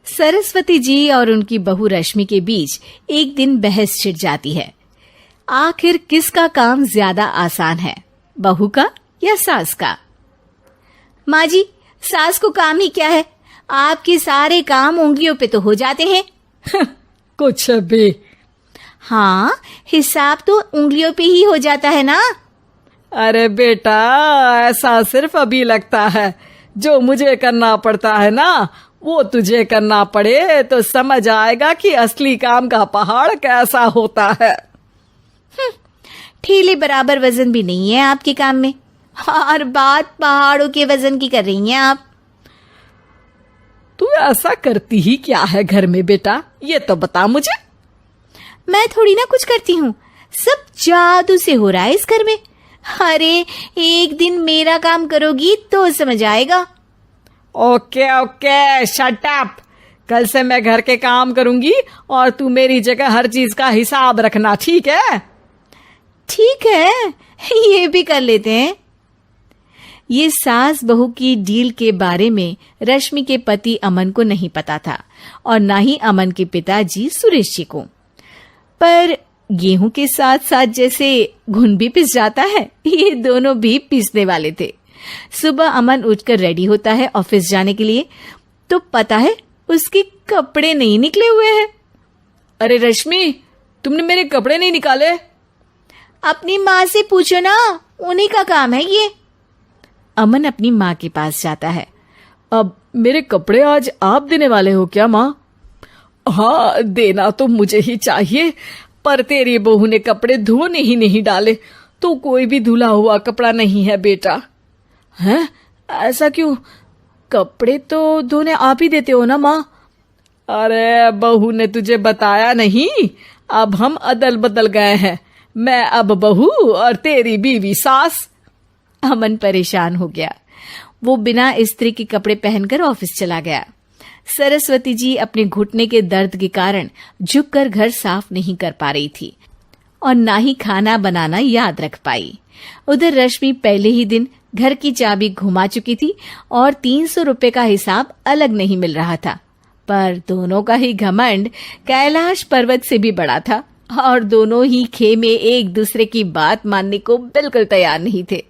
सरस्वती जी और उनकी बहू रश्मि के बीच एक दिन बहस छिड़ जाती है। आखिर किसका काम ज्यादा आसान है, बहू का या सास का? माँ जी, सास को काम ही क्या है, आपके सारे काम उंगलियों पे तो हो जाते हैं। कुछ भी। हाँ, हिसाब तो उंगलियों पे ही हो जाता है ना। अरे बेटा, ऐसा सिर्फ अभी लगता है। जो मुझे करना पड़ता है ना, वो तुझे करना पड़े तो समझ आएगा कि असली काम का पहाड़ कैसा होता है। ठेले बराबर वजन भी नहीं है आपके काम में, और बात पहाड़ों के वजन की कर रही हैं आप। तू ऐसा करती ही क्या है घर में बेटा, ये तो बता मुझे। मैं थोड़ी ना कुछ करती हूँ, सब जादू से हो रहा है इस घर में। अरे एक दिन मेरा काम करोगी तो समझ आएगा। Okay okay, shut up. कल से मैं घर के काम करूंगी और तू मेरी जगह हर चीज का हिसाब रखना, ठीक है? ठीक है, ये भी कर लेते हैं। ये सास बहू की डील के बारे में रश्मि के पति अमन को नहीं पता था, और ना ही अमन के पिताजी सुरेश जी को। पर गेहूं के साथ साथ जैसे घुन भी पिस जाता है, ये दोनों भी पीसने वाले थे। सुबह अमन उठकर रेडी होता है ऑफिस जाने के लिए, तो पता है उसके कपड़े नहीं निकले हुए हैं। अरे रश्मि, तुमने मेरे कपड़े नहीं निकाले? अपनी माँ से पूछो ना, उन्हीं का काम है ये। अमन अपनी माँ के पास जाता है। अब मेरे कपड़े आज आप देने वाले हो क्या माँ? हाँ, देना तो मुझे ही चाहिए, पर तेरी बहू ने कपड़े धोने ही नहीं डाले, तो कोई भी धुला हुआ कपड़ा नहीं है बेटा। हैं? ऐसा क्यों? कपड़े तो धोने आप ही देते हो ना माँ? अरे बहू ने तुझे बताया नहीं, अब हम अदल बदल गए हैं। मैं अब बहू और तेरी बीवी सास। अमन परेशान हो गया। वो बिना इस्त्री के कपड़े पहनकर ऑफिस चला गया। सरस्वती जी अपने घुटने के दर्द के कारण झुककर घर साफ नहीं कर पा रही थी, और ना ही खाना बनाना याद रख पाई। उधर रश्मि पहले ही दिन घर की चाबी घुमा चुकी थी और 300 रुपए का हिसाब अलग नहीं मिल रहा था। पर दोनों का ही घमंड कैलाश पर्वत से भी बड़ा था, और दोनों ही खेमे एक दूसरे की बात मानने को बिल्कुल तैयार नहीं थे।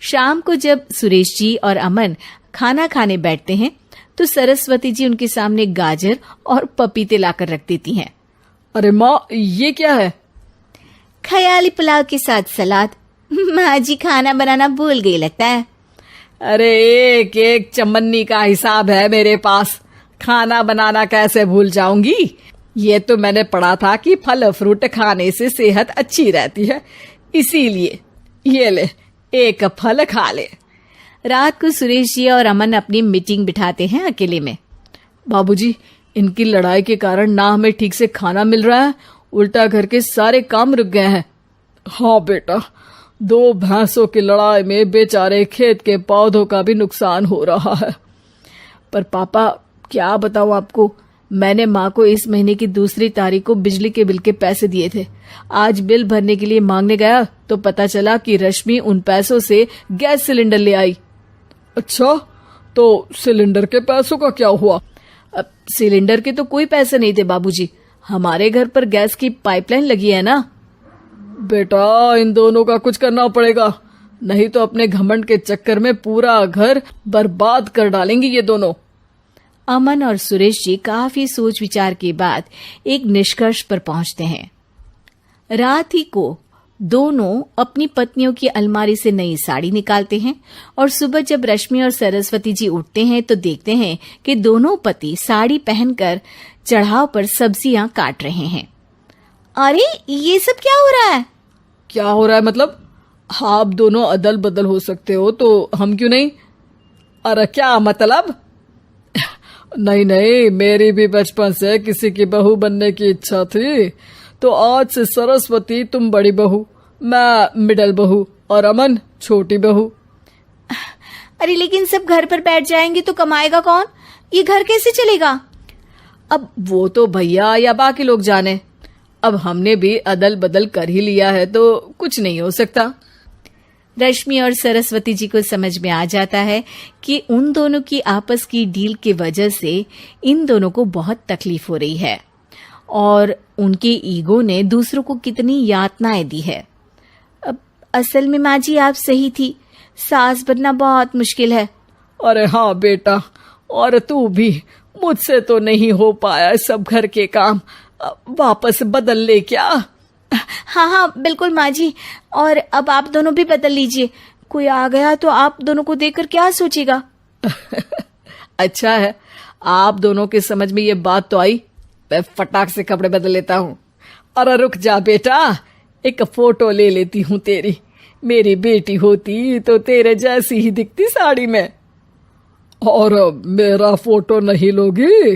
शाम को जब सुरेश जी और अमन खाना खाने बैठते हैं, तो सरस्वती जी उनके सामने गाजर और पपीते लाकर रख देती हैं। अरे माँ, ये क्या है? ख्याली पुलाव के साथ सलाद। माँ जी खाना बनाना भूल गई लगता है। अरे एक एक चमन्नी का हिसाब है मेरे पास, खाना बनाना कैसे भूल जाऊंगी? ये तो मैंने पढ़ा था कि फल फ्रूट खाने से सेहत अच्छी रहती है, इसीलिए ये ले, एक फल खा ले। रात को सुरेश जी और अमन अपनी मीटिंग बिठाते हैं अकेले में। बाबूजी, इनकी लड़ाई के कारण ना हमें ठीक से खाना मिल रहा है, उल्टा घर के सारे काम रुक गए हैं। हाँ बेटा, 2 भैंसों की लड़ाई में बेचारे खेत के पौधों का भी नुकसान हो रहा है। पर पापा, क्या बताऊं आपको, मैंने माँ को इस महीने की 2 तारीख को बिजली के बिल के पैसे दिए थे। आज बिल भरने के लिए मांगने गया तो पता चला कि रश्मि उन पैसों से गैस सिलेंडर ले आई। अच्छा, तो सिलेंडर के पैसों का क्या हुआ? अब सिलेंडर के तो कोई पैसे नहीं थे बाबूजी, हमारे घर पर गैस की पाइपलाइन लगी है ना। बेटा, इन दोनों का कुछ करना पड़ेगा, नहीं तो अपने घमंड के चक्कर में पूरा घर बर्बाद कर डालेंगे ये दोनों। अमन और सुरेश जी काफी सोच विचार के बाद एक निष्कर्ष पर पहुंचते हैं। रात ही को दोनों अपनी पत्नियों की अलमारी से नई साड़ी निकालते हैं, और सुबह जब रश्मि और सरस्वती जी उठते हैं तो देखते हैं कि दोनों पति साड़ी पहनकर चढ़ाव पर सब्जियां काट रहे हैं। अरे ये सब क्या हो रहा है? क्या हो रहा है मतलब? आप दोनों अदल बदल हो सकते हो तो हम क्यों नहीं? अरे क्या मतलब? नहीं नहीं, मेरी भी बचपन से किसी की बहू बनने की इच्छा थी, तो आज से सरस्वती तुम बड़ी बहू, मैं मिडल बहू और अमन छोटी बहू। अरे लेकिन सब घर पर बैठ जाएंगे तो कमाएगा कौन? ये घर कैसे चलेगा? अब वो तो भैया या बाकी लोग जाने, अब हमने भी अदल बदल कर ही लिया है तो कुछ नहीं हो सकता। रश्मि और सरस्वती जी को समझ में आ जाता है कि उन दोनों की आपस की डील की वजह से इन दोनों को बहुत तकलीफ हो रही है और उनके ईगो ने दूसरों को कितनी यातनाएं दी है। अब असल में माँ जी आप सही थी, सास बनना बहुत मुश्किल है। अरे हाँ बेटा, और तू भी, मुझसे तो नहीं हो पाया सब घर के काम, वापस बदल ले क्या? हाँ हाँ बिल्कुल माँ जी, और अब आप दोनों भी बदल लीजिए, कोई आ गया तो आप दोनों को देखकर क्या सोचेगा। अच्छा है, आप दोनों के समझ में ये बात तो आई, मैं फटाक से कपड़े बदल लेता हूँ। अरे रुक जा बेटा, एक फोटो ले लेती हूँ तेरी, मेरी बेटी होती तो तेरे जैसी ही दिखती साड़ी में। और मेरा फोटो नहीं लोगी?